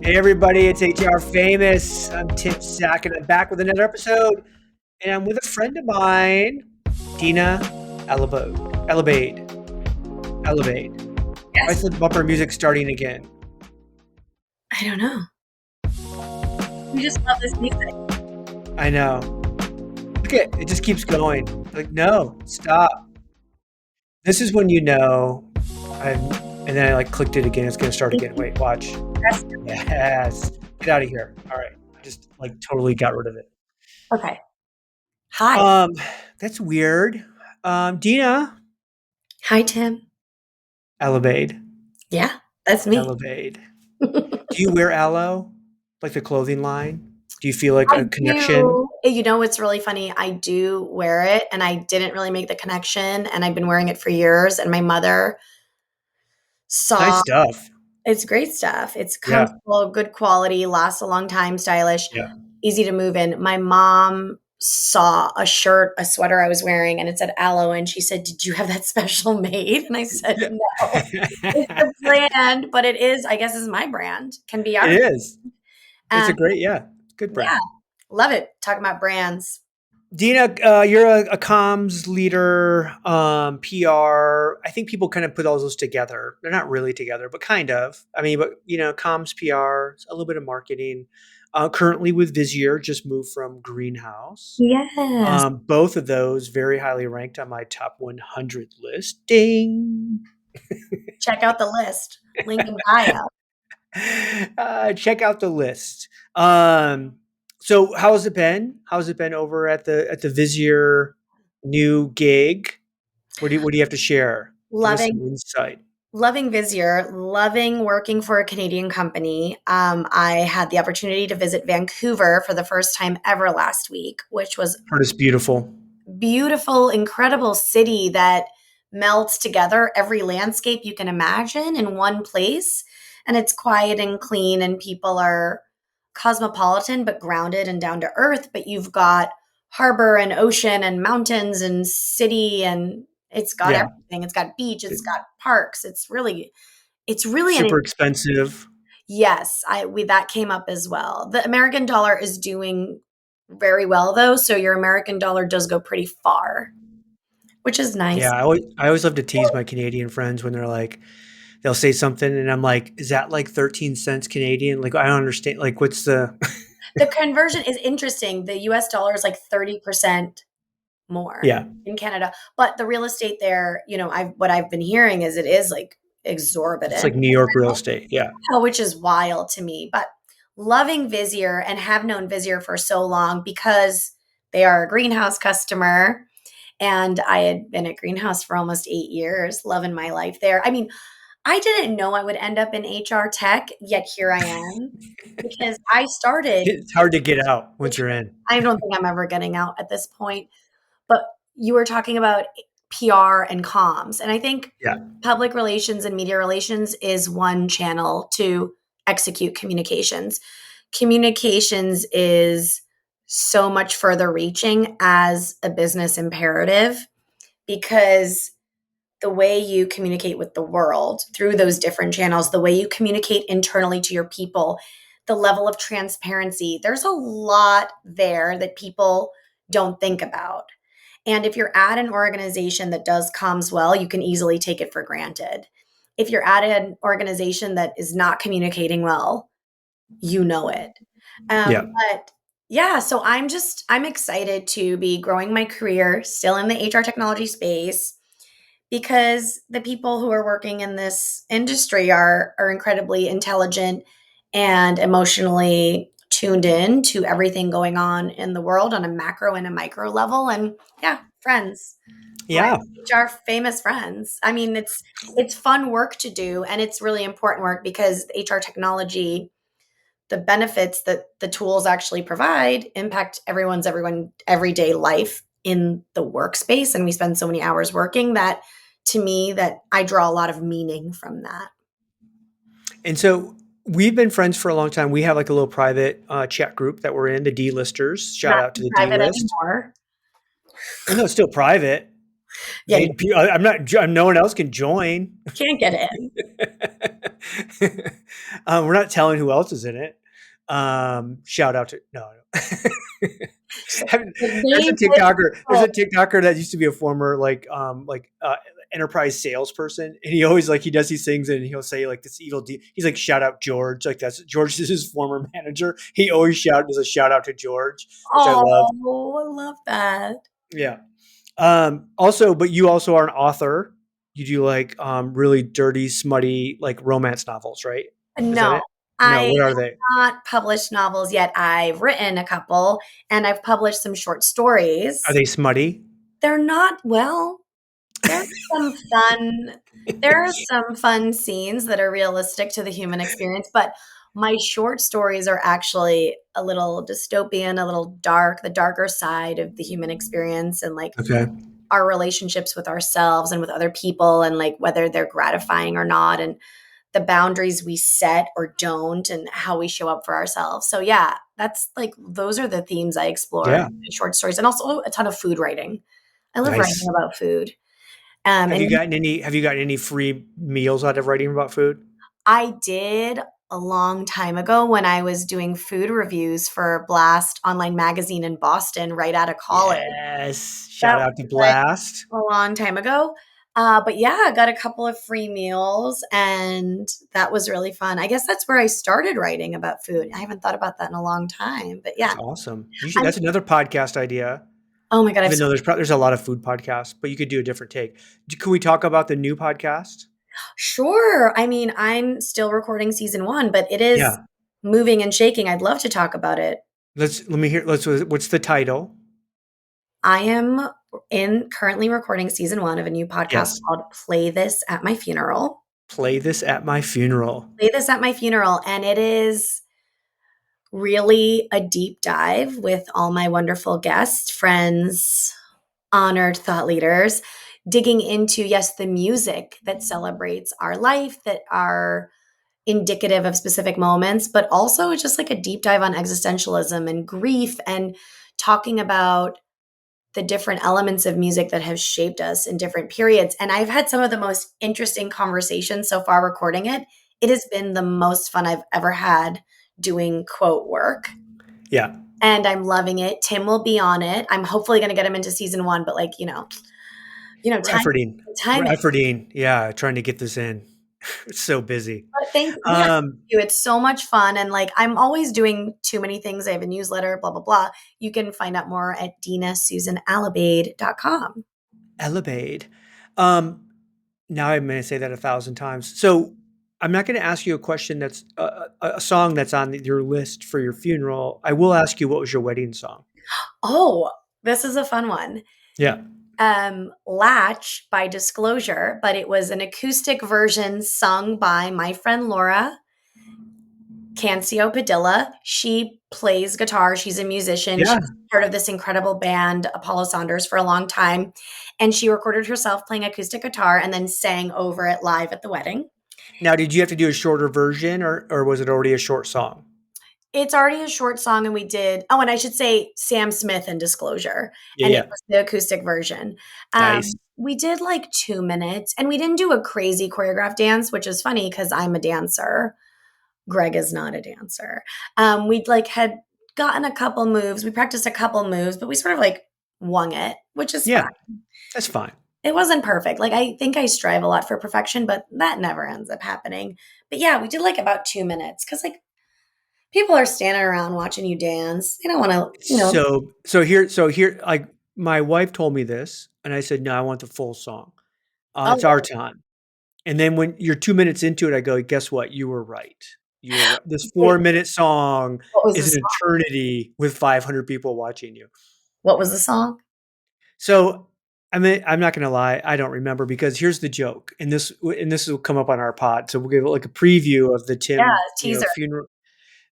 Hey everybody, it's HR Famous. I'm Tim Sackett. I'm back with another episode, and I'm with a friend of mine, Dinah Alobeid. Why is Yes. the bumper music starting again? I don't know. We just love this music. I know. Look at it, just keeps going. Like, no, stop. This is when you know and then I clicked it again. It's gonna start again. Wait, watch. Yes. Yes. Get out of here. All right. I just totally got rid of it. Okay. Hi. Um, that's weird. Dinah Hi, Tim. Alobeid. Yeah, that's me. Alobeid. Do you wear aloe? Like the clothing line? Do you feel like I a connection? do. You know, it's really funny. I do wear it, and I didn't really make the connection, and I've been wearing it for years. And my mother Nice saw stuff. it's great stuff. It's Yeah. comfortable, good quality, lasts a long time, stylish, Yeah. easy to move in. My mom saw a sweater I was wearing, and it said aloe, and she said, "Did you have that special made?" And I said, Yeah. "No." It's a brand, but it is, I guess, is my brand. Can be our It is. It's a um, great, good yeah, brand. love it. Talking about brands. Dinah, you're a comms leader, PR. I think people kind of put all those together. They're not really together, but kind of. I mean, but comms, PR, a little bit of marketing. Currently with Visier, just moved from Greenhouse. Yes. Both of those very highly ranked on my top 100 list. Ding. Check out the list. Link in bio. Check out the list. So how's it been? How's it been over at the Visier new gig? What do you have to share? Give us some Loving insight. Loving Visier, loving working for a Canadian company. I had the opportunity to visit Vancouver for the first time ever last week, which was Heard it's beautiful. beautiful, incredible city that melts together every landscape you can imagine in one place. And it's quiet and clean, and people are cosmopolitan but grounded and down to earth. But you've got harbor and ocean and mountains and city, and it's got Yeah. everything. It's got beach, it's got parks. It's really an Super expensive. yes. That came up as well. The American dollar is doing very well though, so your American dollar does go pretty far, which is nice. Yeah, I always love to tease my Canadian friends when they'll say something and I'm like, is that like 13 cents Canadian? Like I don't understand. Like what's the The conversion is interesting. The US dollar is like 30% more Yeah. in Canada, but the real estate there, what I've been hearing is it is like It's like exorbitant, New York real estate. Yeah. which is wild to me. But loving Visier and have known Visier for so long because they are a greenhouse customer. And I had been at Greenhouse for almost 8 years, loving my life there. I mean, I didn't know I would end up in HR tech, yet here I am because I started, It's hard to get out once you're in. I don't think I'm ever getting out at this point. But you were talking about PR and comms. And I think Yeah. public relations and media relations is one channel to execute communications. Communications is so much further reaching as a business imperative because the way you communicate with the world through those different channels, the way you communicate internally to your people, the level of transparency, there's a lot there that people don't think about. And if you're at an organization that does comms well, you can easily take it for granted. If you're at an organization that is not communicating well, you know it. Yeah. But yeah, so I'm excited to be growing my career still in the HR technology space because the people who are working in this industry are incredibly intelligent and emotionally tuned in to everything going on in the world on a macro and a micro level. And yeah, friends, my Yeah. HR famous friends. I mean, it's fun work to do, and it's really important work because HR technology, the benefits that the tools actually provide impact everyone everyday life in the workspace, and we spend so many hours working that to me that I draw a lot of meaning from that. And so we've been friends for a long time. We have like a little private chat group that we're in, the D-listers. Shout Not out to the private D-list. anymore. Well, no, it's still private. Yeah, you I'm not. No one else can join. can't get in. We're not telling who else is in it. Shout out to no. So There's a they TikToker. There's did. a TikToker that used to be a former enterprise salesperson, and he always he does these things, and he'll say like this evil. He's like shout out George, like that's George is his former manager. He always does a shout out to George, which I love. Oh, I love that. Yeah. Also, but you also are an author. You do really dirty, smutty romance novels, right? Is that No, it? No, I what are they? have not published novels yet. I've written a couple and I've published some short Are stories. they smutty? They're not, well, there's some fun there are some fun scenes that are realistic to the human experience, but my short stories are actually a little dystopian, a little dark, the darker side of the human experience and Okay. our relationships with ourselves and with other people and whether they're gratifying or not and the boundaries we set or don't and how we show up for ourselves. So yeah, that's those are the themes I explore Yeah. in short stories and also a ton of food writing. I love writing Nice. about food. And Have you gotten any free meals out of writing about food? I did a long time ago when I was doing food reviews for Blast online magazine in Boston right out of college. Yes. That Shout out to was Blast. a long time ago. But yeah, I got a couple of free meals and that was really fun. I guess that's where I started writing about food. I haven't thought about that in a long time, but That's yeah. awesome. You should. I'm, That's another podcast idea. oh my God, Even though there's a lot of food podcasts, but you could do a different take. Can we talk about the new podcast? sure. I mean, I'm still recording season 1, but it is Yeah. moving and shaking. I'd love to talk about it. Let me hear. What's the title? I am in currently recording season 1 of a new podcast Yes. called Play This at My Funeral. Play this at my funeral. Play This at My Funeral. And it is really a deep dive with all my wonderful guests, friends, honored thought leaders, digging into, yes, the music that celebrates our life, that are indicative of specific moments, but also just like a deep dive on existentialism and grief and talking about the different elements of music that have shaped us in different periods. And I've had some of the most interesting conversations so far recording it. It has been the most fun I've ever had doing quote work. Yeah. And I'm loving it. Tim will be on it. I'm hopefully going to get him into season 1, but We're time, efforting. We're timing. efforting. Yeah, trying to get this in. It's so busy. But thank Um, you. It's so much fun. And I'm always doing too many things. I have a newsletter, blah, blah, blah. You can find out more at dinahsusanalobeid.com. Alobeid. Um, Now I'm going to say that 1,000 times. So I'm not going to ask you a question that's a song that's on your list for your funeral. I will ask you what was your wedding song. Oh, this is a fun one. Yeah. Latch by Disclosure, but it was an acoustic version sung by my friend Laura Cancio Padilla. She plays guitar. She's a musician. Yeah. She's part of this incredible band, Apollo Saunders, for a long time. And she recorded herself playing acoustic guitar and then sang over it live at the wedding. Now, did you have to do a shorter version or was it already a short song? It's already a short song, and we did. Oh, and I should say Sam Smith and Disclosure, Yeah. and it Yeah. was the acoustic version. Nice. We did 2 minutes, and we didn't do a crazy choreographed dance, which is funny because I'm a dancer. Greg is not a dancer. We'd had gotten a couple moves. We practiced a couple moves, but we sort of wung it, which is Yeah. fine. That's fine. It wasn't perfect. I think I strive a lot for perfection, but that never ends up happening. But yeah, we did about 2 minutes because people are standing around watching you dance. They don't want to. So here, like my wife told me this, and I said, no, I want the full song. It's our Oh, time. And then when you're 2 minutes into it, I go, guess what? You were right. You were right. This wait, 4-minute song what was the is an song? eternity with 500 people watching you. What was the song? So I'm not going to lie. I don't remember because here's the joke. And this will come up on our pod. So we'll give a preview of the Yeah, Tim, teaser. funeral.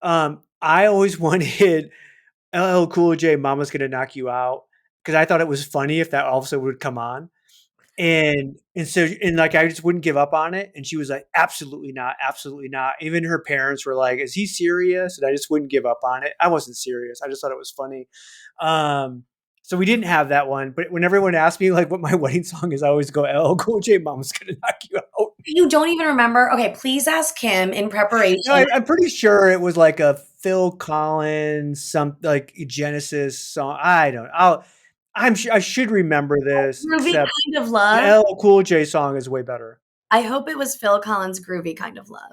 I always wanted LL Cool J, "Mama's Gonna Knock You Out" because I thought it was funny if that also would come on, and I just wouldn't give up on it, and she was like, "Absolutely not, absolutely not." Even her parents were like, "Is he serious?" And I just wouldn't give up on it. I wasn't serious. I just thought it was funny. So we didn't have that one, but when everyone asked me what my wedding song is, I always go LL Cool J, "Mama's Gonna Knock You Out." You don't even remember? Okay, please ask him in No, preparation. I'm pretty sure it was like a Phil Collins, some like Genesis song. I don't. I should remember this, Groovy except Kind of the Love. LL Cool J song is way better. I hope it was Phil Collins' Groovy Kind of Love.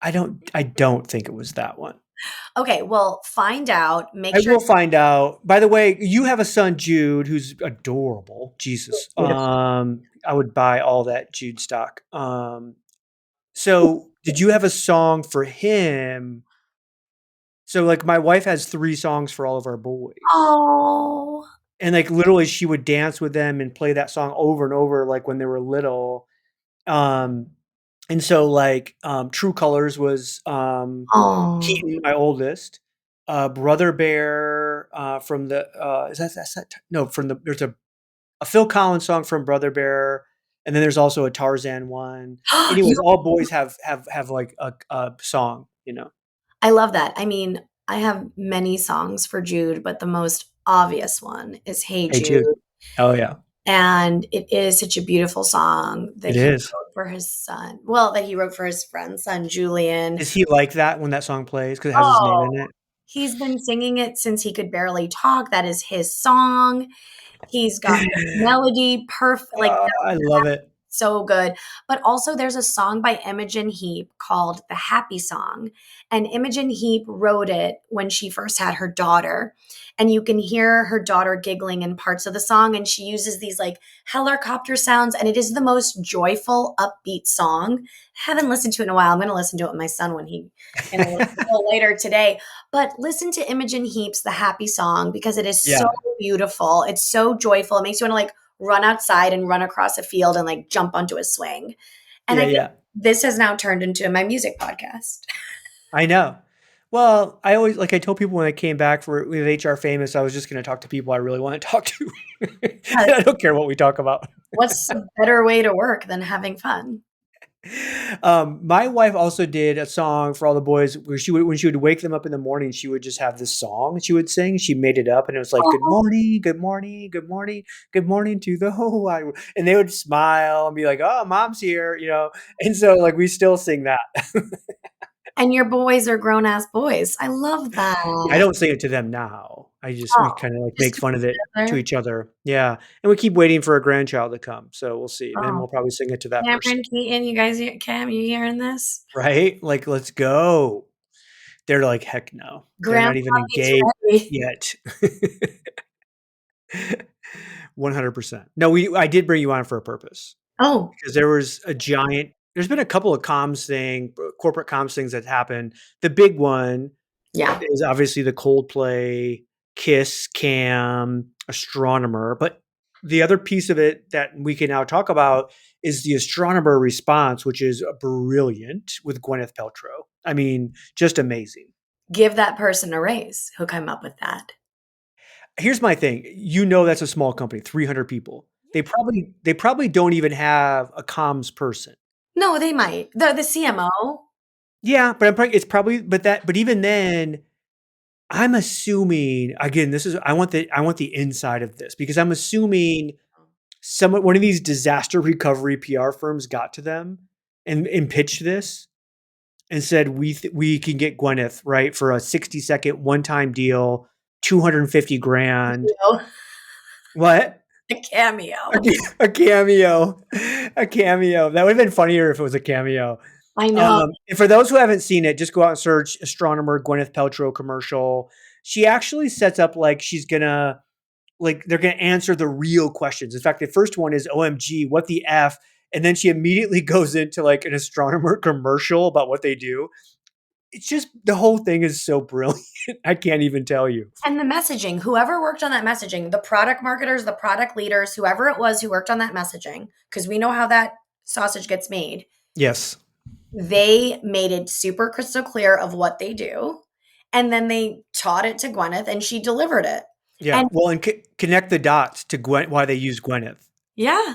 I don't think it was that one. Okay, well, find out. Make I sure will find out. By the way, you have a son, Jude, who's adorable. Jesus. it's beautiful. I would buy all that Jude stock. So did you have a song for him? So like my wife has 3 songs for all of our boys. Oh, And like literally she would dance with them and play that song over and over like when they were little. Um and so like True Colors was oh, Keaton, my oldest. Brother Bear from the is that no from the there's a Phil Collins song from Brother Bear, and then there's also a Tarzan one. Anyways, you. all boys have like a song, you know. I love that. I mean, I have many songs for Jude, but the most obvious one is Hey Hey Jude. Jude. Oh yeah, And it is such a beautiful song that it he is. wrote for his son. Well, that he wrote for his friend, son Julian. Is he like that when that song plays because it has his name Oh, in it? he's been singing it since he could barely talk. That is his song. He's got the melody perfect. Like I love it. so good. But also, there's a song by Imogen Heap called The Happy Song. And Imogen Heap wrote it when she first had her daughter. And you can hear her daughter giggling in parts of the song. And she uses these like helicopter sounds. And it is the most joyful, upbeat song. I haven't listened to it in a while. I'm going to listen to it with my son when he, in a little later today. But listen to Imogen Heap's The Happy Song because it is so Yeah, beautiful. It's so joyful. It makes you want to like run outside and run across a field and like jump onto a swing. And yeah, I think yeah. this has now turned into my music podcast. I know. Well, I always like I told people when I came back for with HR Famous, I was just going to talk to people I really want to talk to. Yeah, I don't care what we talk about. what's a better way to work than having fun? My wife also did a song for all the boys where she would when she would wake them up in the morning, she would just have this song she would sing. She made it up and it was like, "Good Oh, morning, good morning, good morning, good morning to the whole wide world." And they would smile and be like, "Oh, mom's here," you know. And so like we still sing that. and your boys are grown ass boys. I love I that. don't sing it to them now. We Oh, kind of like just make to fun of it each to other. each other. Yeah. And we keep waiting for a grandchild to come. So we'll see. Then Oh, we'll probably sing it to that person. Cameron, Keaton, you guys, Cam, you hearing this? Right? Like, let's go. They're like, heck no. They're not even Grandpappy's engaged ready. yet. 100%. No, I did bring you on for a purpose Oh, because there's been a couple of corporate comms things that happened. The big one yeah. is obviously the Coldplay, Kiss, Cam, Astronomer. But the other piece of it that we can now talk about is the Astronomer response, which is brilliant with Gwyneth Paltrow. I mean, just amazing. Give that person a raise who came up with that. Here's my thing. You know that's a small company, 300 people. They probably don't even have a comms person. No, they might. The CMO. Yeah, but it's probably but even then I'm assuming again this is I want the inside of this because I'm assuming one of these disaster recovery PR firms got to them and pitched this and said we can get Gwyneth right for a 60-second one-time deal, 250 grand. know, What? a A, cameo. a cameo, a cameo. That would have been funnier if it was a cameo. I know. And for those who haven't seen it, just go out and search Astronomer Gwyneth Paltrow commercial. She actually sets up like she's gonna like they're gonna answer the real questions. In fact, the first one is OMG, what the F? And then she immediately goes into like an astronomer commercial about what they do. It's just the whole thing is so brilliant. I can't even tell you. And the messaging, whoever worked on that messaging, the product marketers, the product leaders, whoever it was who worked on that messaging, because we know how that sausage gets made, Yes. they made it super crystal clear of what they do. And then they taught it to Gwyneth and she delivered it. Yeah. And Well, and connect the dots to why they use Gwyneth. yeah,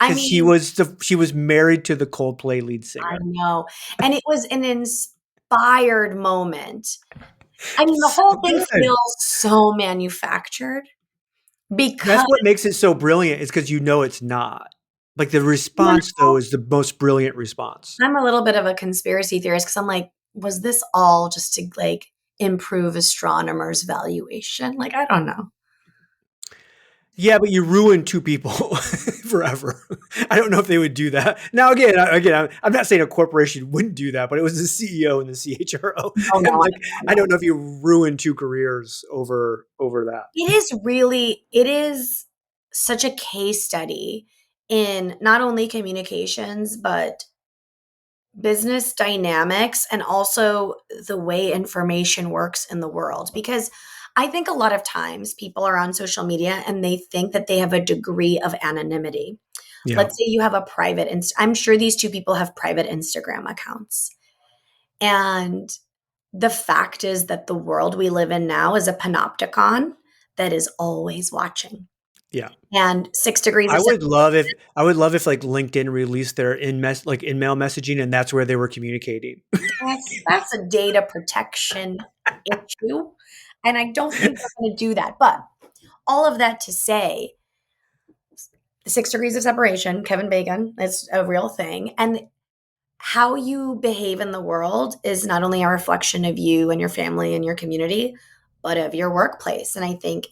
I Because mean, she was married to the Coldplay lead I singer. know. And it was an inspired moment. I mean, the So whole thing good. feels so manufactured That's because what makes it so brilliant is because you know it's not. Like the response though is the most brilliant response. I'm a little bit of a conspiracy theorist because I'm like, was this all just to like improve astronomers' valuation? Like, I don't know. Yeah, but you ruin two people forever. I don't know if they would do that. Now, again, I'm not saying a corporation wouldn't do that, but it was the CEO and the CHRO, Oh and no, like I don't know if you ruin two careers over that. it is such a case study in not only communications, but business dynamics and also the way information works in the world. Because I think a lot of times people are on social media and they think that they have a degree of anonymity. Yeah, Let's say you have a private, I'm sure these two people have private Instagram accounts. And the fact is that the world we live in now is a panopticon that is always watching. yeah. And 6 degrees of I would love if like LinkedIn released their in mail messaging, and that's where they were communicating. that's a data protection issue. And I don't think they're going to do that. But all of that to say, the 6 degrees of separation, Kevin Bacon, is a real thing. And how you behave in the world is not only a reflection of you and your family and your community, but of your workplace. And I think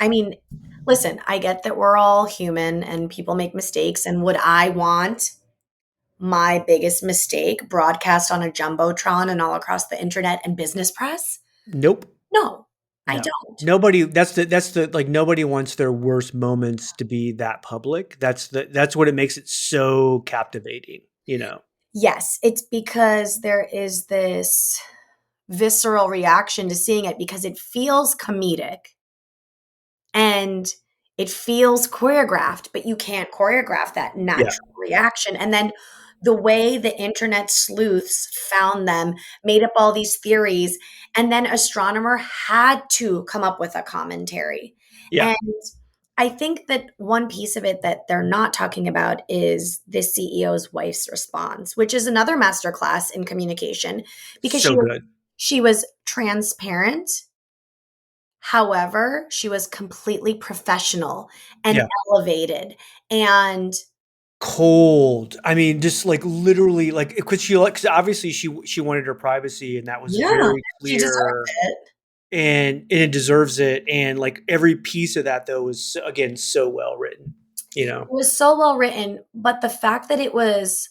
I mean, listen, I get that we're all human and people make mistakes. And would I want my biggest mistake broadcast on a jumbotron and all across the internet and business press? Nope. No, I No. don't. Nobody that's the like nobody wants their worst moments to be that public. That's what it makes it so captivating, you know. Yes, it's because there is this visceral reaction to seeing it because it feels comedic and it feels choreographed, but you can't choreograph that Yeah. natural reaction. And then the way the internet sleuths found them, made up all these theories, and then Astronomer had to come up with a commentary. Yeah. And I think that one piece of it that they're not talking about is the CEO's wife's response, which is another masterclass in communication because So good. she was transparent. However, she was completely professional and Yeah. elevated. And Cold. I mean, just like literally like because she like 'cause obviously she wanted her privacy and that was yeah, very she deserved clear it. and it deserves it. And like every piece of that though was again so well written, you It know. was so well written, but the fact that it was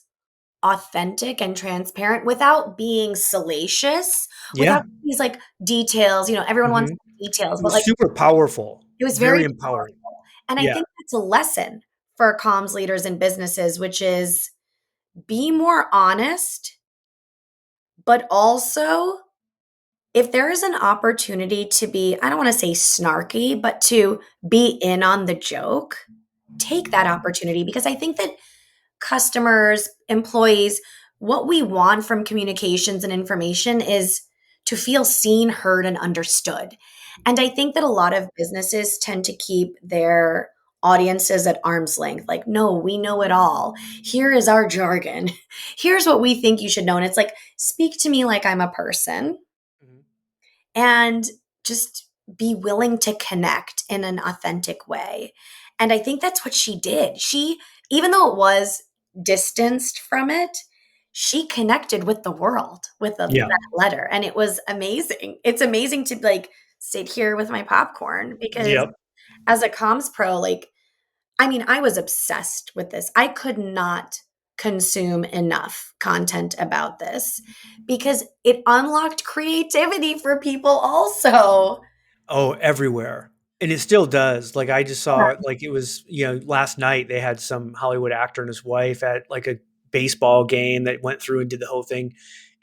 authentic and transparent without being salacious, without Yeah. these like details, everyone wants Mhm. details, It but was like super powerful, it was very very empowering. powerful. And I Yeah. think that's a lesson for comms leaders and businesses, which is be more honest, but also if there is an opportunity to be, I don't want to say snarky, but to be in on the joke, take that opportunity because I think that customers, employees, what we want from communications and information is to feel seen, heard, and understood. And I think that a lot of businesses tend to keep their audiences at arm's length. Like, no, we know it all. Here is our jargon. Here's what we think you should know. And it's like, speak to me like I'm a person Mhm. and just be willing to connect in an authentic way. And I think that's what she did. Even though it was distanced from it, she connected with the world with Yeah. that letter. And it was amazing. It's amazing to like sit here with my popcorn because Yep. as a comms pro, like, I mean, I was obsessed with this. I could not consume enough content about this because it unlocked creativity for people also. Oh, everywhere. And it still does. Like I just saw like it was, last night they had some Hollywood actor and his wife at like a baseball game that went through and did the whole thing.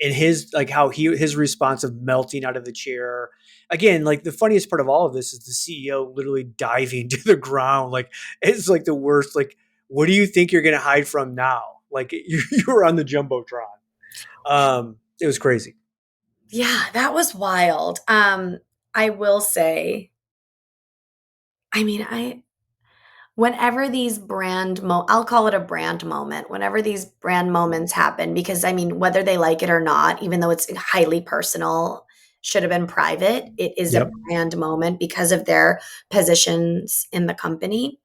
And his like how his response of melting out of the chair. Again, like the funniest part of all of this is the CEO literally diving to the ground. Like it's like the worst. Like, what do you think you're gonna hide from now? Like you were on the Jumbotron. It was crazy. Yeah, that was wild. I will say, I mean, whenever these I'll call it a brand moment, whenever these brand moments happen, because I mean, whether they like it or not, even though it's highly personal, should have been private, it is a Yep. brand moment because of their positions in the company.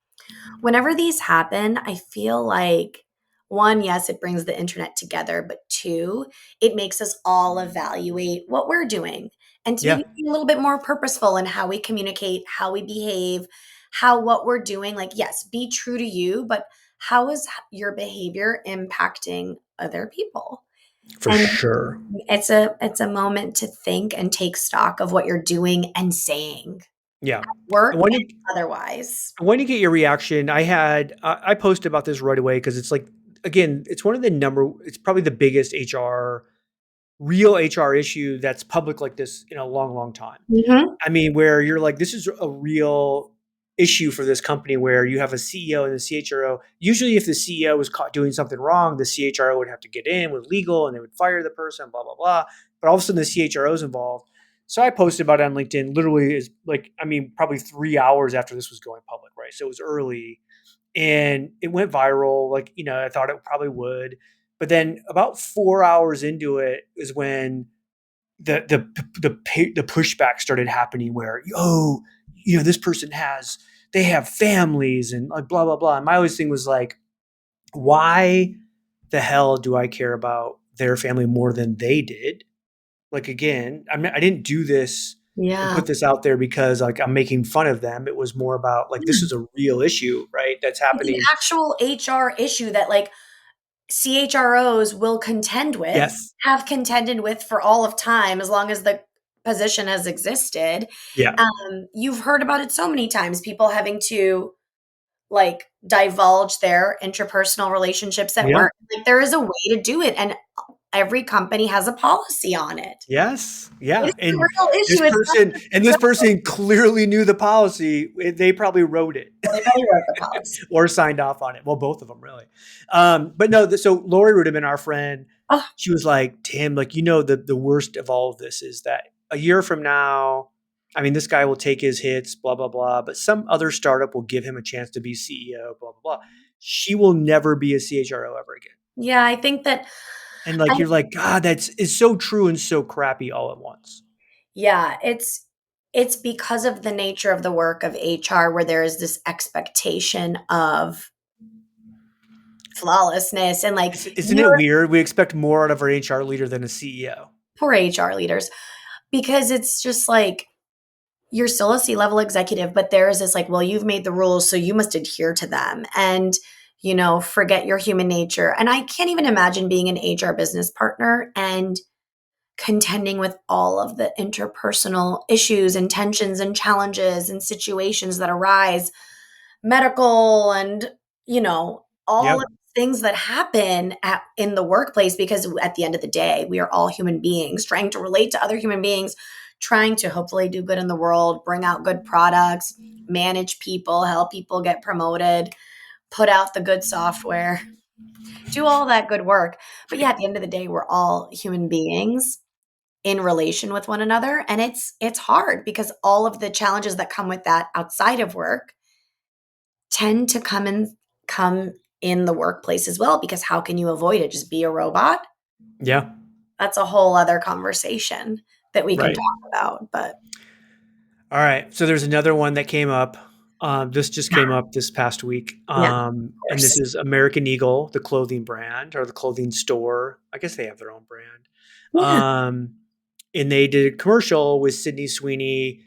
Whenever these happen, I feel like one, yes, it brings the internet together, but two, it makes us all evaluate what we're doing and to Yeah, maybe be a little bit more purposeful in how we communicate, how we behave, how what we're doing, like, yes, be true to you, but how is your behavior impacting other people? for And sure. it's a moment to think and take stock of what you're doing and saying, Yeah. I work want and to otherwise. I want to get your reaction. I posted about this right away because it's like, again, it's one of the it's probably the biggest real HR issue that's public like this in a long, long time. Mhm. I mean, where you're like, this is a real issue for this company where you have a CEO and the CHRO. Usually, if the CEO was caught doing something wrong, the CHRO would have to get in with legal and they would fire the person, blah, blah, blah. But all of a sudden, the CHRO is involved. So I posted about it on LinkedIn, literally is like, I mean, probably 3 hours after this was going public, right? So it was early and it went viral. Like, I thought it probably would. But then about 4 hours into it is when the pushback started happening where, oh, this person they have families and like blah blah blah. And my always thing was like, why the hell do I care about their family more than they did? Like, again, I didn't do this and Yeah. put this out there because like I'm making fun of them. It was more about like this is a real issue, right? That's It's an happening. actual HR issue that, like, CHROs will contend with, Yes. have contended with for all of time as long as the position has existed. Yeah. You've heard about it so many times, people having to, like, divulge their interpersonal relationships at Yeah. work. Like, there is a way to do it, and every company has a policy on it. Yes. It Yeah. is a And real this issue, it's not person just and a this joke. person clearly knew the policy. They probably wrote it Everybody wrote the policy. or signed off on it. Well, both of them really. But no, so Lori Rudiman, our friend, Oh, she was like, Tim, like, the worst of all of this is that a year from now, I mean, this guy will take his hits, blah, blah, blah, but some other startup will give him a chance to be CEO, blah, blah, blah. She will never be a CHRO ever again. yeah, I think that And I like, you're like, God, is so true and so crappy all at once. yeah, it's because of the nature of the work of HR where there is this expectation of flawlessness and, like, Isn't it you're weird? We expect more out of our HR leader than a CEO. poor HR leaders because it's just like you're still a C-level executive, but there is this, like, well, you've made the rules, so you must adhere to them and, forget your human nature. And I can't even imagine being an HR business partner and contending with all of the interpersonal issues and tensions and challenges and situations that arise, medical and, all of Yep. the things that happen in the workplace, because at the end of the day, we are all human beings trying to relate to other human beings, trying to hopefully do good in the world, bring out good products, manage people, help people get promoted, put out the good software, do all that good work. But yeah, at the end of the day, we're all human beings in relation with one another, and it's hard because all of the challenges that come with that outside of work tend to come in the workplace as well, because how can you avoid it? Just be a robot? Yeah. That's a whole other conversation that we can Right. talk about, but All right. So there's another one that came up. This just came up this past week. yeah, of And this course. is American Eagle, the clothing brand or the clothing store. I guess they have their own brand. Yeah, And they did a commercial with Sydney Sweeney,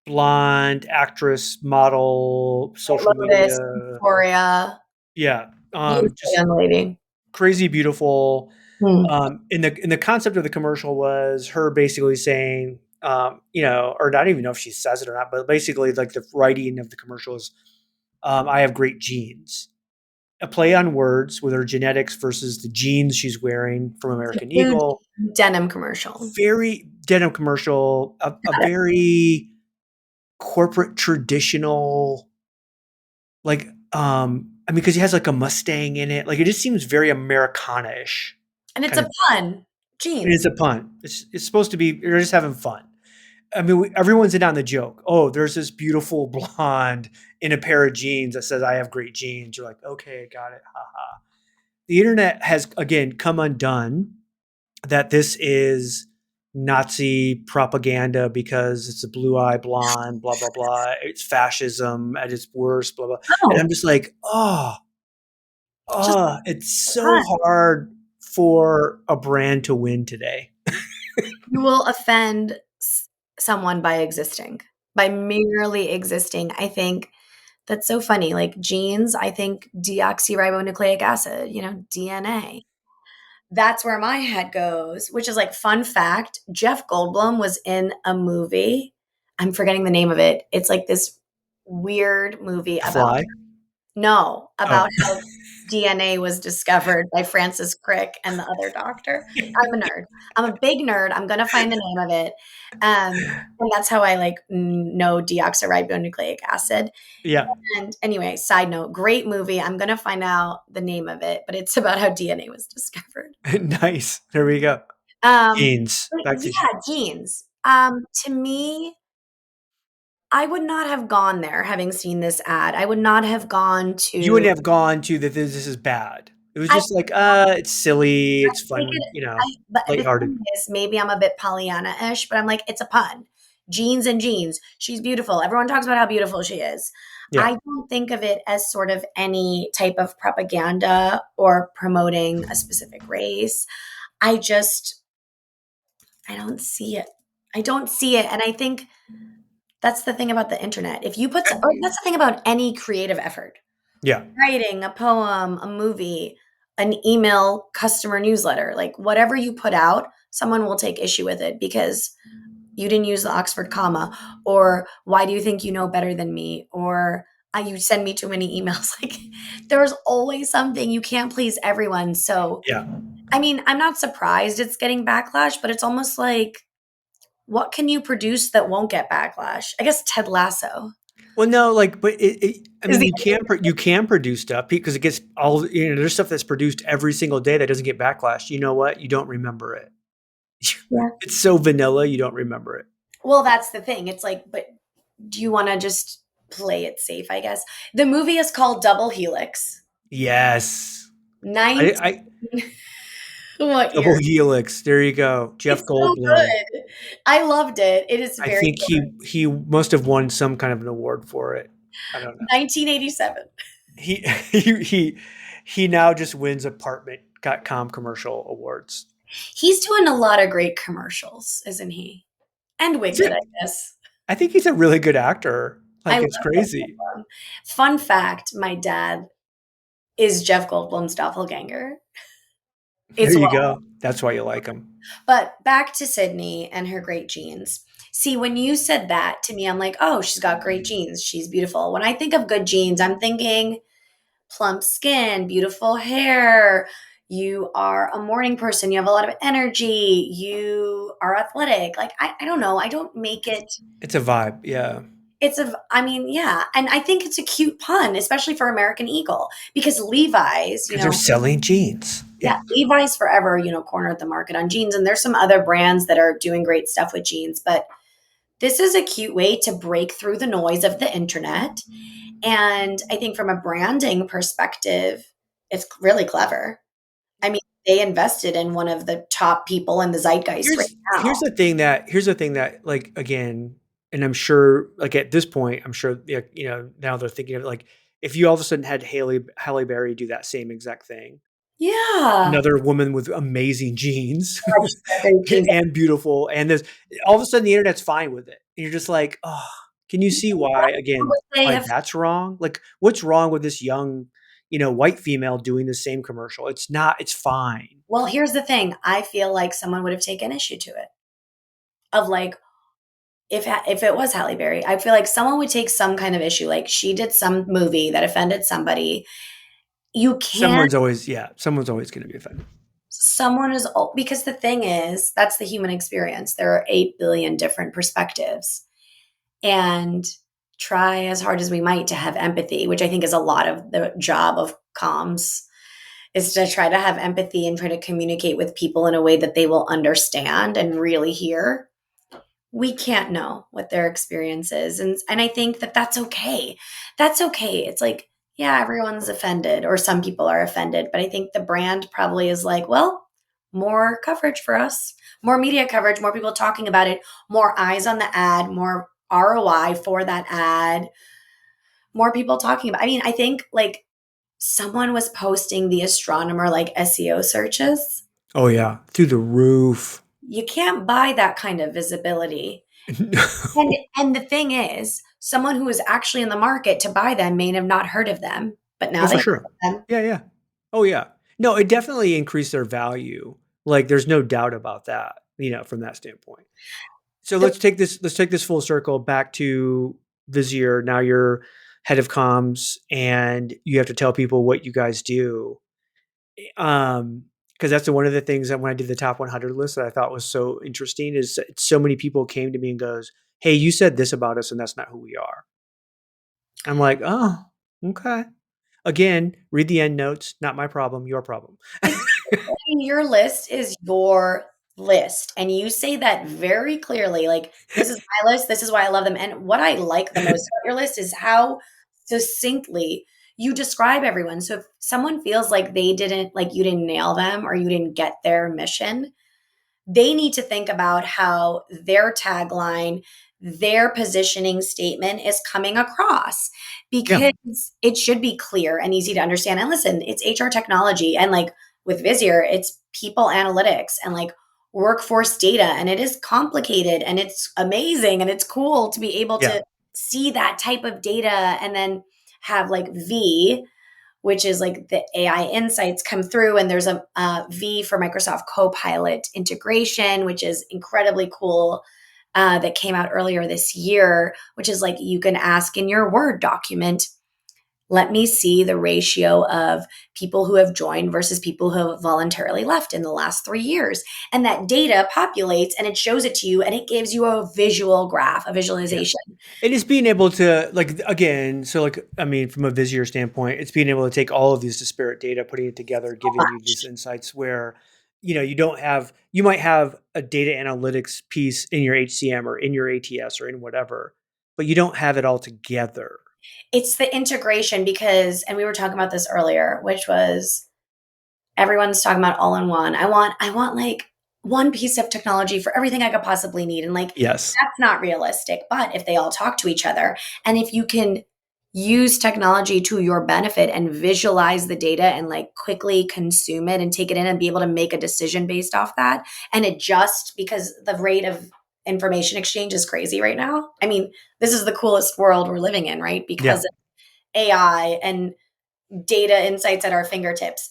blonde actress, model, social Lotus, media. Euphoria, Yeah. beautiful Just young lady. crazy beautiful. Hmm. And the concept of the commercial was her basically saying, or I don't even know if she says it or not, but basically like the writing of the commercial is, I have great genes. A play on words with her genetics versus the jeans she's wearing from It's a American huge Eagle. denim commercial. Very denim commercial, a Got it. very corporate traditional, like, I mean, because he has like a Mustang in it. Like, it just seems very Americana-ish And it's kind a of. pun. It Jeans. is a pun. It's supposed to be. You're just having fun. I mean, everyone's in on the joke. Oh, there's this beautiful blonde in a pair of jeans that says, "I have great jeans." You're like, okay, got it. Haha. The internet has again come undone. That this is Nazi propaganda because it's a blue-eyed blonde, blah blah blah. It's fascism at its worst, blah blah. And I'm Oh, just like, oh, just oh, it's so fun. hard for a brand to win today. You will offend someone by existing, by merely existing. I think that's so funny. Like genes, I think deoxyribonucleic acid, DNA. That's where my head goes, which is like fun fact. Jeff Goldblum was in a movie. I'm forgetting the name of it. It's like this weird movie about Fly. no, Oh, about how DNA was discovered by Francis Crick and the other doctor. I'm a nerd. I'm a big nerd. I'm gonna find the name of it. And that's how I like know deoxyribonucleic acid. yeah. And anyway, side note, great movie. I'm gonna find out the name of it, but it's about how DNA was discovered. Nice. There we go. Genes. But Back to yeah, genes. To me, I would not have gone there having seen this ad. I would not have gone you to wouldn't have gone to that this is bad. It was I just like, it's silly, it's take fun, it but the lighthearted. thing is, maybe I'm a bit Pollyanna-ish, but I'm like, it's a pun. Jeans and jeans. She's beautiful. Everyone talks about how beautiful she is. Yeah. I don't think of it as sort of any type of propaganda or promoting a specific race. I just I don't see it. I don't see it, and I think that's the thing about the internet. If you put or that's the thing about any creative effort. Yeah. Writing, a poem, a movie, an email customer newsletter, like whatever you put out, someone will take issue with it because you didn't use the Oxford comma, or why do you think you know better than me, or you send me too many emails. Like there's always something. You can't please everyone. So, Yeah. I mean, I'm not surprised it's getting backlash, but it's almost like, what can you produce that won't get backlash? I guess Ted Lasso Well, no, like, but I is mean, the you can produce stuff because it gets there's stuff that's produced every single day that doesn't get backlash. You know what? You don't remember it. yeah. It's so vanilla, you don't remember it. Well, that's the thing. It's like, but do you want to just play it safe, I guess? The movie is called Double Helix. Yes. 19 I what Double year? Helix. There you go. Jeff It's so Goldblum. good. I loved it. It is I very think he must have won some kind of an award for it. I don't know. 1987. He he he he now just wins apartment.com commercial awards. He's doing a lot of great commercials, isn't he? And He's Wiglet, a, I guess. I think he's a really good actor. I Like love it's Jeff crazy. Goldblum. Fun fact, my dad is Jeff Goldblum's doppelganger There as you well. go. That's why you like him. But back to Sydney and her great genes. See, when you said that to me, I'm like, oh, she's got great genes. She's beautiful. When I think of good genes, I'm thinking plump skin, beautiful hair. You are a morning person. You have a lot of energy. You are athletic. Like, I don't know. I don't make it. It's a vibe. Yeah. I mean, yeah. And I think it's a cute pun, especially for American Eagle, because Levi's, Because they're selling jeans. yeah, Yeah. Levi's forever, cornered the market on jeans. And there's some other brands that are doing great stuff with jeans. But this is a cute way to break through the noise of the internet. And I think from a branding perspective, it's really clever. I mean, they invested in one of the top people in the zeitgeist right Here's now. here's the thing that like again, and I'm sure like at this point, I'm sure now they're thinking of it like if you all of a sudden had Halle Berry do that same exact thing, Yeah. another woman with amazing genes I just got great jeans. and beautiful, and there's all of a sudden the internet's fine with it. And you're just like, oh, can you see why Would again they why have that's wrong? Like, what's wrong with this young, white female doing the same commercial? It's not. It's fine. well, here's the thing. I feel like someone would have taken issue to it. Of like, if it was Halle Berry, I feel like someone would take some kind of issue. Like she did some movie that offended somebody. You can't Someone's always going to be offended. someone is because the thing is, that's the human experience. There are 8 billion different perspectives. And try as hard as we might to have empathy, which I think is a lot of the job of comms, is to try to have empathy and try to communicate with people in a way that they will understand and really hear. We can't know what their experience is. And I think that that's okay. That's okay. It's like, yeah, everyone's offended or some people are offended, but I think the brand probably is like, well, more coverage for us, more media coverage, more people talking about it, more eyes on the ad, more ROI for that ad, more people talking about. I mean, I think like someone was posting the Astronomer like SEO searches. Oh yeah, through the roof. You can't buy that kind of visibility. And No. and the thing is, someone who is actually in the market to buy them may have not heard of them, but Oh, now they for know sure. of them. Yeah, yeah. Oh, yeah. No, it definitely increased their value. Like, there's no doubt about that, from that standpoint. So The let's take this full circle back to Visier. Now you're head of comms and you have to tell people what you guys do. Um, because that's one of the things that when I did the top 100 list that I thought was so interesting is that so many people came to me and goes, "Hey, you said this about us and that's not who we are." I'm like, "Oh, okay." Again, read the end notes. Not my problem, your problem. It's I mean, your list is your list, and you say that very clearly, like, "This is my list, this is why I love them," and what I like the most about your list is how succinctly you describe everyone, so if someone feels like they didn't like, you didn't nail them or you didn't get their mission, they need to think about how their tagline, their positioning statement is coming across Yeah, because it should be clear and easy to understand. And listen, it's HR technology. And like with Visier, it's people analytics and like workforce data. And it is complicated and it's amazing and it's cool to be able yeah, to see that type of data and then have like V, which is like the AI insights come through. And there's a V for Microsoft Copilot integration, which is incredibly cool. That came out earlier this year, which is like you can ask in your Word document, let me see the ratio of people who have joined versus people who have voluntarily left in the last 3 years. And that data populates and it shows it to you and it gives you a visual graph, a yeah. visualization. And it's being able to like again, so like I mean, from a Visier standpoint, it's being able to take all of these disparate data, putting it together, giving you these insights where you might have a data analytics piece in your HCM or in your ATS or in whatever, but you don't have it all together. It's the integration because, and we were talking about this earlier, which was everyone's talking about all in one. I want like one piece of technology for everything I could possibly need. And like Yes. that's not realistic. But if they all talk to each other and if you can use technology to your benefit and visualize the data and like quickly consume it and take it in and be able to make a decision based off that and adjust because the rate of information exchange is crazy right now. I mean, this is the coolest world we're living in, right? Yeah. Because of AI and data insights at our fingertips.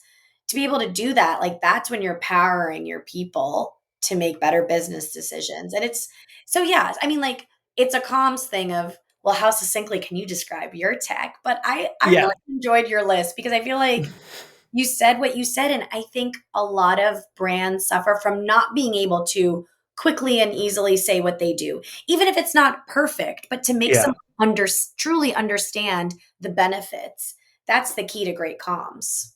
To be able to do that, like that's when you're powering your people to make better business decisions. And it's so yeah, I mean like it's a comms thing of well, how succinctly can you describe your tech? But I Yeah. really enjoyed your list because I feel like you said what you said and I think a lot of brands suffer from not being able to quickly and easily say what they do, even if it's not perfect, but to make Yeah. someone truly understand the benefits. That's the key to great comms.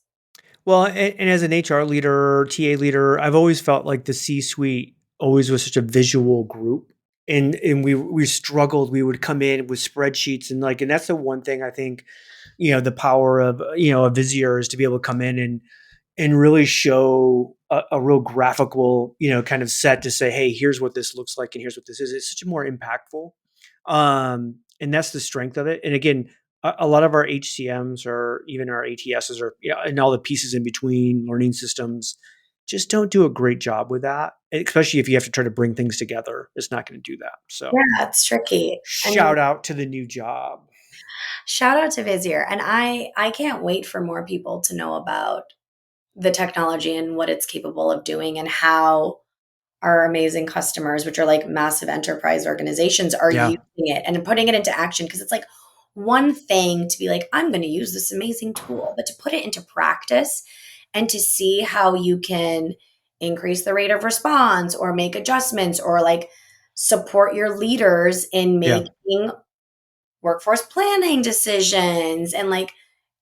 Well, and as an HR leader, TA leader, I've always felt like the C-suite always was such a visual group, and we struggled. We would come in with spreadsheets and that's the one thing I think the power of a Visier is to be able to come in and really show a real graphical kind of set to say, hey, here's what this looks like and here's what this is. It's such a more impactful, and that's the strength of it. And again, a lot of our HCMs or even our ATSs or and all the pieces in between learning systems just don't do a great job with that, especially if you have to try to bring things together. It's not going to do that. So Yeah, it's tricky. I mean, shout out to the new job. shout out to Visier. And I can't wait for more people to know about the technology and what it's capable of doing and how our amazing customers, which are like massive enterprise organizations, are Yeah. using it and putting it into action. Because it's like one thing to be like, I'm going to use this amazing tool, but to put it into practice and to see how you can increase the rate of response or make adjustments or like support your leaders in Yeah. making workforce planning decisions and like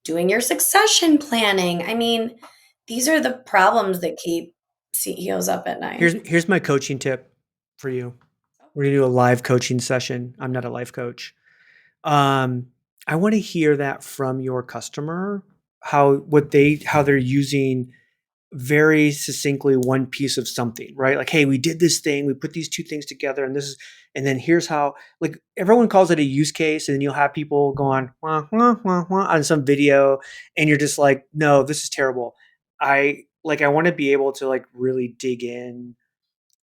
doing your succession planning. I mean, these are the problems that keep CEOs up at night. Here's my coaching tip for you. We're gonna do a live coaching session. I'm not a life coach. Um, I want to hear that from your customer, how they're using very succinctly one piece of something, right? Like, hey, we did this thing, we put these two things together, and this is, and then here's how. Like everyone calls it a use case, and then you'll have people going wah, wah, wah, wah, on some video, and you're just like, no, this is terrible. I want to be able to like really dig in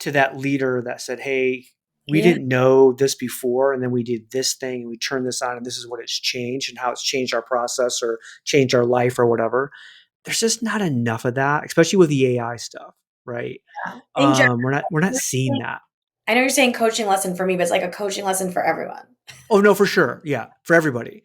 to that leader that said, hey, we Yeah. didn't know this before, and then we did this thing, and we turned this on, and this is what it's changed, and how it's changed our process or changed our life or whatever. There's just not enough of that, especially with the AI stuff, right? In general, We're not seeing that. I know you're saying coaching lesson for me, but it's like a coaching lesson for everyone. Oh no, for sure, yeah, for everybody.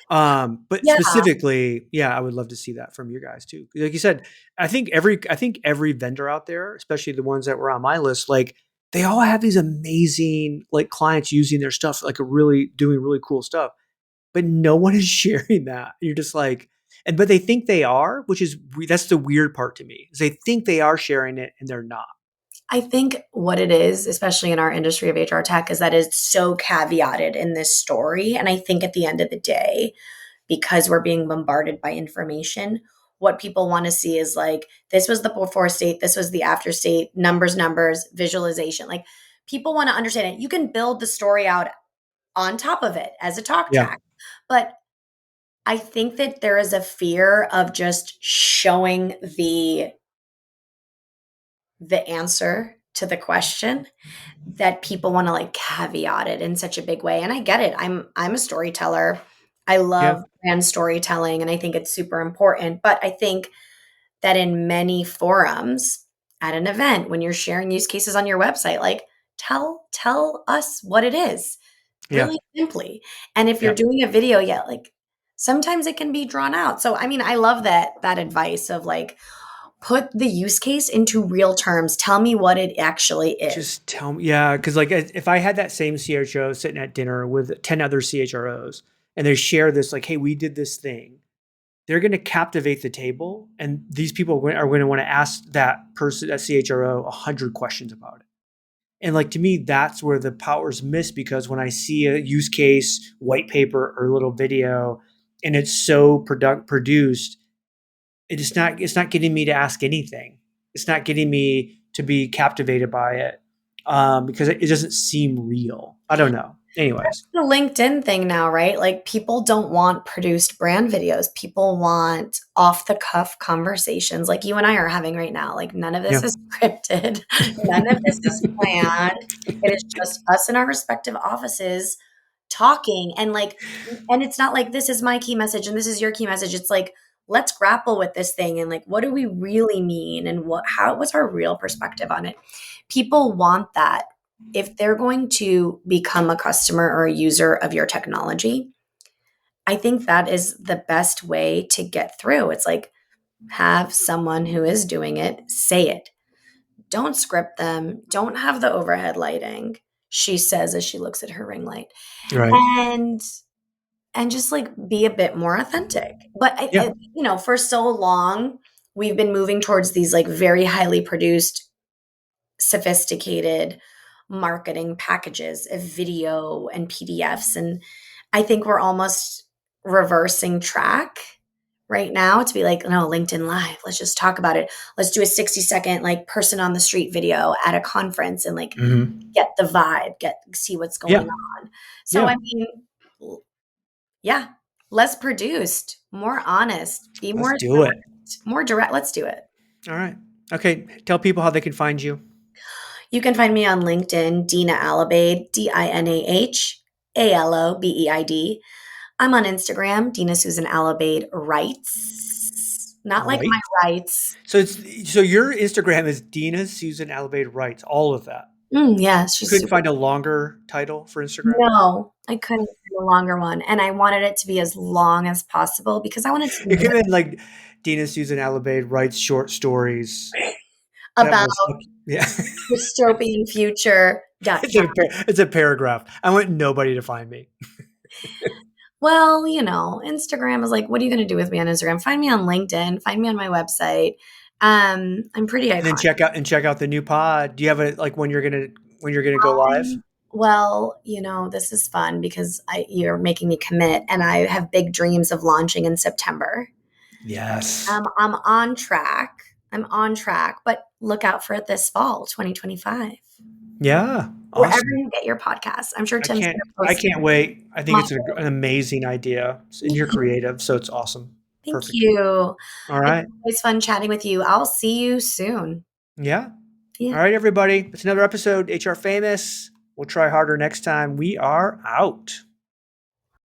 But Yeah. specifically, yeah, I would love to see that from you guys too. Like you said, I think every vendor out there, especially the ones that were on my list, like they all have these amazing like clients using their stuff, like a really doing really cool stuff, but no one is sharing that. You're just like, and but they think they are, which is that's the weird part to me. Is they think they are sharing it and they're not. I think what it is, especially in our industry of HR tech, is that it's so caveated in this story. And I think at the end of the day, because we're being bombarded by information, what people want to see is like, this was the before state, this was the after state, numbers, visualization. Like people want to understand it. You can build the story out on top of it as a talk Yeah, track. But I think that there is a fear of just showing the answer to the question that people want to like caveat it in such a big way. And I get it. I'm a storyteller. I yeah, love brand storytelling and I think it's super important. But I think that in many forums at an event, when you're sharing use cases on your website, like tell us what it is yeah, really simply. And if you're yeah. doing a video, yeah, like sometimes it can be drawn out. So I mean, I love that advice of like put the use case into real terms. Tell me what it actually is. Just tell me, yeah, because like if I had that same CHRO sitting at dinner with 10 other CHROs and they share this, like, hey, we did this thing, they're going to captivate the table. And these people are going to want to ask that person, that CHRO, 100 questions about it. And like to me, that's where the power's missed because when I see a use case, white paper, or little video, and it's so produced, it's not getting me to ask anything. It's not getting me to be captivated by it because it doesn't seem real. I don't know. Anyways, The LinkedIn thing now, right? Like people don't want produced brand videos. People want off the cuff conversations like you and I are having right now. Like none of yeah, this is scripted. None of this is planned. It is just us in our respective offices talking and it's not like this is my key message and this is your key message. It's like let's grapple with this thing and like what do we really mean and what's our real perspective on it. People want that if they're going to become a customer or a user of your technology. I think that is the best way to get through. It's like have someone who is doing it say it. Don't script them. Don't have the overhead lighting, she says as she looks at her ring light. right. And just like be a bit more authentic. But Yeah, for so long, we've been moving towards these like very highly produced, sophisticated marketing packages of video and PDFs. And I think we're almost reversing track right now to be like, no, LinkedIn Live, let's just talk about it. Let's do a 60-second like person on the street video at a conference and like hmm, get the vibe, see what's going yeah, on. So yeah. I mean, yeah, less produced, more honest, be Let's do it. more direct. Let's do it. All right. Okay. Tell people how they can find you. You can find me on LinkedIn, Dinah Alobeid, DINAHALOBEID. I'm on Instagram, Dina Susan Alobeid Writes. Not like my Right. rights. So your Instagram is Dina Susan Alobeid writes all of that. Yeah, You she's couldn't super. find a longer title for Instagram. No, I couldn't find a longer one. And I wanted it to be as long as possible because I wanted to It be could have been like Dina Susan Alobeid writes short stories that about will suck. Yeah. dystopian future. It's it's a paragraph. I want nobody to find me. Well, Instagram is like, what are you going to do with me on Instagram? Find me on LinkedIn, find me on my website. I'm pretty And then iconic. check out the new pod. Do you have a like when you're gonna go live? Well, this is fun because you're making me commit and I have big dreams of launching in September. Yes. I'm on track. I'm on track, but look out for it this fall, 2025. Yeah. Wherever Awesome. you get your podcast. I'm sure I Tim's can't going to I post can't wait. I think it's multiple. an amazing idea. And you're creative, so it's awesome. Thank Perfect. you. All It's right. always fun chatting with you. I'll see you soon. Yeah. Yeah. All right, everybody. It's another episode, HR Famous. We'll try harder next time. We are out.